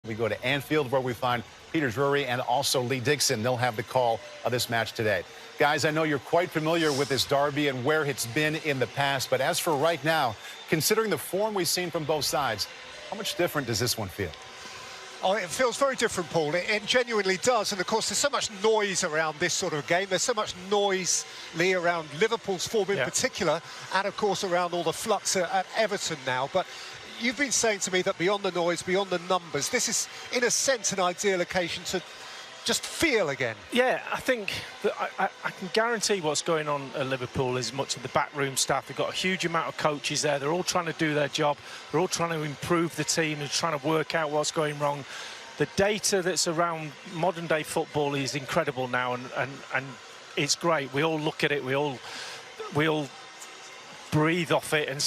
We go to Anfield, where we find Peter Drury and also Lee Dixon. They'll have the call of this match today. Guys, I know you're quite familiar with this derby and where it's been in the past, but as for right now, considering the form we've seen from both sides, how much different does this one feel? Oh, it feels very different, Paul. It genuinely does. And, of course, there's so much noise around this sort of game. There's so much noise, Lee, around Liverpool's form in particular, and, of course, around all the flux at Everton now. But you've been saying to me that beyond the noise, beyond the numbers, this is, in a sense, an ideal occasion to just feel again. Yeah, I think that I can guarantee what's going on at Liverpool is much of the backroom staff. They've got a huge amount of coaches there. They're all trying to do their job. They're all trying to improve the team and trying to work out what's going wrong. The data that's around modern day football is incredible now, and it's great. We all look at it. We all breathe off it and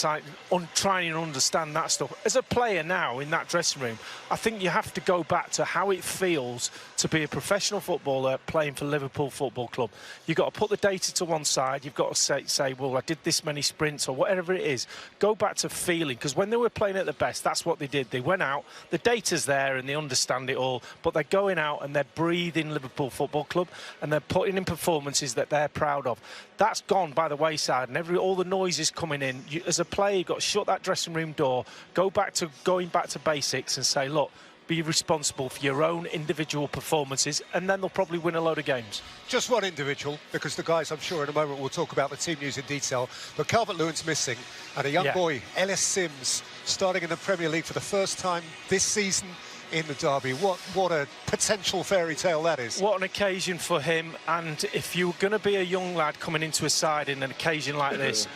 try and understand that stuff. As a player now in that dressing room, I think you have to go back to how it feels to be a professional footballer playing for Liverpool Football Club. You've got to put the data to one side. You've got to say, well, I did this many sprints or whatever it is. Go back to feeling, because when they were playing at the best, that's what they did. They went out, the data's there and they understand it all, but they're going out and they're breathing Liverpool Football Club and they're putting in performances that they're proud of. That's gone by the wayside, and all the noise is coming in. As a player, you've got to shut that dressing room door, going back to basics and say, look, be responsible for your own individual performances, and then they'll probably win a load of games. Just one individual, because the guys, I'm sure in a moment, will talk about the team news in detail, but Calvert-Lewin's missing, and a young boy, Ellis Sims, starting in the Premier League for the first time this season in the derby. What a potential fairy tale that is. What an occasion for him, and if you're going to be a young lad coming into a side in an occasion like this,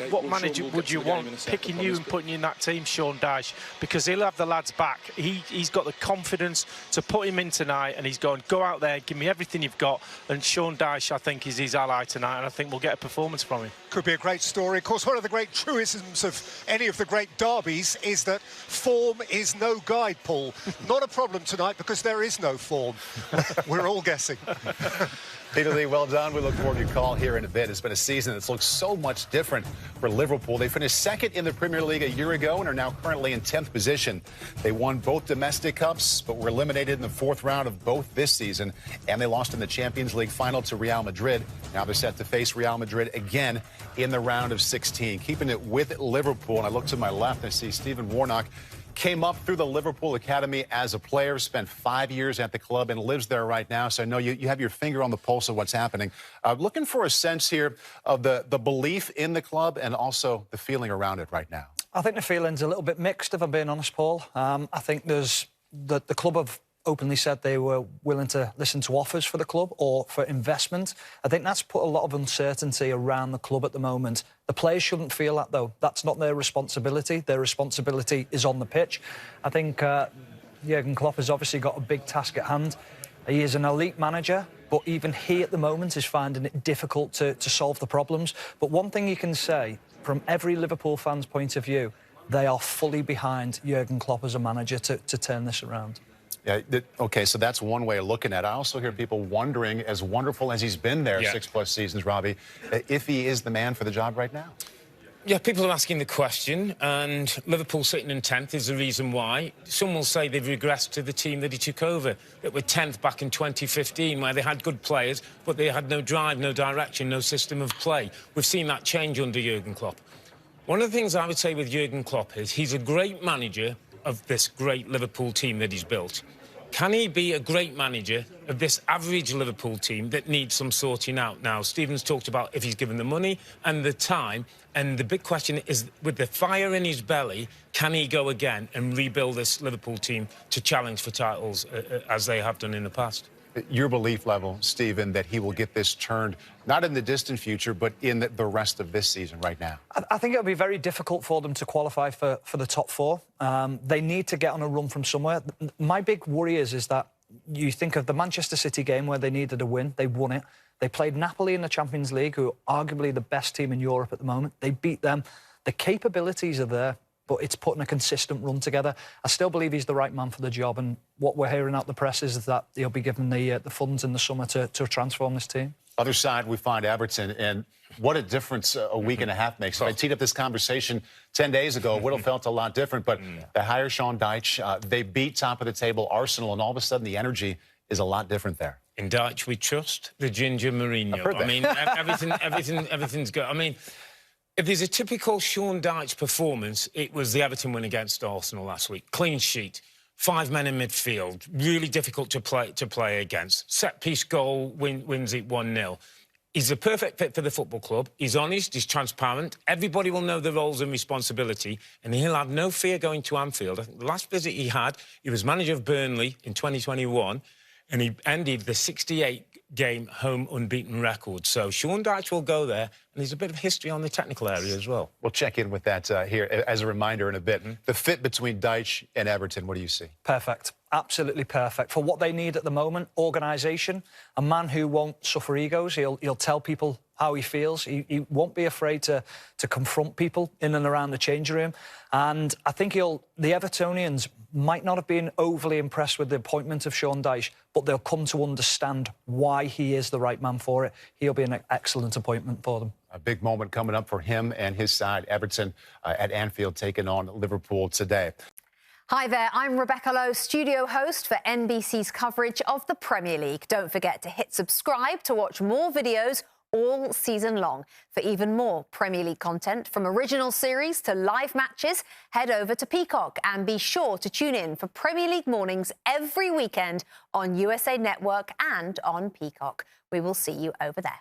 what manager would you want picking you and putting you in that team? Sean Dyche, because he'll have the lads back. He's got the confidence to put him in tonight, and he's going, go out there, give me everything you've got. And Sean Dyche, I think, is his ally tonight, and I think we'll get a performance from him. Could be a great story. Of course, one of the great truisms of any of the great derbies is that form is no guide, Paul. Not a problem tonight, because there is no form. We're all guessing. Peter Lee, well done. We look forward to your call here in a bit. It's been a season that's looked so much different for Liverpool. They finished second in the Premier League a year ago and are now currently in 10th position. They won both domestic cups, but were eliminated in the fourth round of both this season, and they lost in the Champions League final to Real Madrid. Now they're set to face Real Madrid again in the round of 16. Keeping it with Liverpool, and I look to my left, I see Stephen Warnock. Came up through the Liverpool Academy as a player, spent 5 years at the club and lives there right now. So I know you have your finger on the pulse of what's happening. Looking for a sense here of the belief in the club and also the feeling around it right now. I think the feeling's a little bit mixed, if I'm being honest, Paul. I think there's the club have openly said they were willing to listen to offers for the club or for investment. I think that's put a lot of uncertainty around the club at the moment. The players shouldn't feel that, though. That's not their responsibility. Their responsibility is on the pitch. I think Jurgen Klopp has obviously got a big task at hand. He is an elite manager, but even he at the moment is finding it difficult to solve the problems. But one thing you can say, from every Liverpool fan's point of view, they are fully behind Jurgen Klopp as a manager to turn this around. Yeah, okay, so that's one way of looking at it. I also hear people wondering, as wonderful as he's been there 6+ seasons, Robbie, if he is the man for the job right now. Yeah, people are asking the question, and Liverpool sitting in 10th is the reason why. Some will say they've regressed to the team that he took over, that were 10th back in 2015, where they had good players, but they had no drive, no direction, no system of play. We've seen that change under Jurgen Klopp. One of the things I would say with Jurgen Klopp is he's a great manager of this great Liverpool team that he's built. Can he be a great manager of this average Liverpool team that needs some sorting out now? Stephen's talked about if he's given the money and the time, and the big question is, with the fire in his belly, can he go again and rebuild this Liverpool team to challenge for titles as they have done in the past? Your belief level, Stephen, that he will get this turned, not in the distant future, but in the rest of this season right now? I think it'll be very difficult for them to qualify for the top four. They need to get on a run from somewhere. My big worry is that you think of the Manchester City game where they needed a win. They won it. They played Napoli in the Champions League, who are arguably the best team in Europe at the moment. They beat them. The capabilities are there, but it's putting a consistent run together. I still believe he's the right man for the job, and what we're hearing out the press is that he'll be given the funds in the summer to transform this team. Other side, we find Everton, and what a difference a week and a half makes. If I teed up this conversation 10 days ago, it would have felt a lot different, but they hire Sean Dyche, they beat top-of-the-table Arsenal, and all of a sudden the energy is a lot different there. In Dyche we trust, the ginger Mourinho. I mean, everything's good. I mean, if there's a typical Sean Dyche performance, it was the Everton win against Arsenal last week. Clean sheet, 5 men in midfield, really difficult to play against. Set-piece goal wins it 1-0. He's a perfect fit for the football club. He's honest, he's transparent. Everybody will know the roles and responsibility, and he'll have no fear going to Anfield. I think the last visit he was manager of Burnley in 2021, and he ended the 68-game home unbeaten record. So Sean Dyche will go there, and there's a bit of history on the technical area as well. We'll check in with that here as a reminder in a bit. The fit between Dyche and Everton, what do you see? Perfect. Absolutely perfect. For what they need at the moment, organisation, a man who won't suffer egos. He'll tell people how he feels. He won't be afraid to confront people in and around the changing room. And I think the Evertonians might not have been overly impressed with the appointment of Sean Dyche, but they'll come to understand why he is the right man for it. He'll be an excellent appointment for them. A big moment coming up for him and his side, Everton at Anfield, taking on Liverpool today. Hi there, I'm Rebecca Lowe, studio host for NBC's coverage of the Premier League. Don't forget to hit subscribe to watch more videos all season long. For even more Premier League content, from original series to live matches, head over to Peacock and be sure to tune in for Premier League mornings every weekend on USA Network and on Peacock. We will see you over there.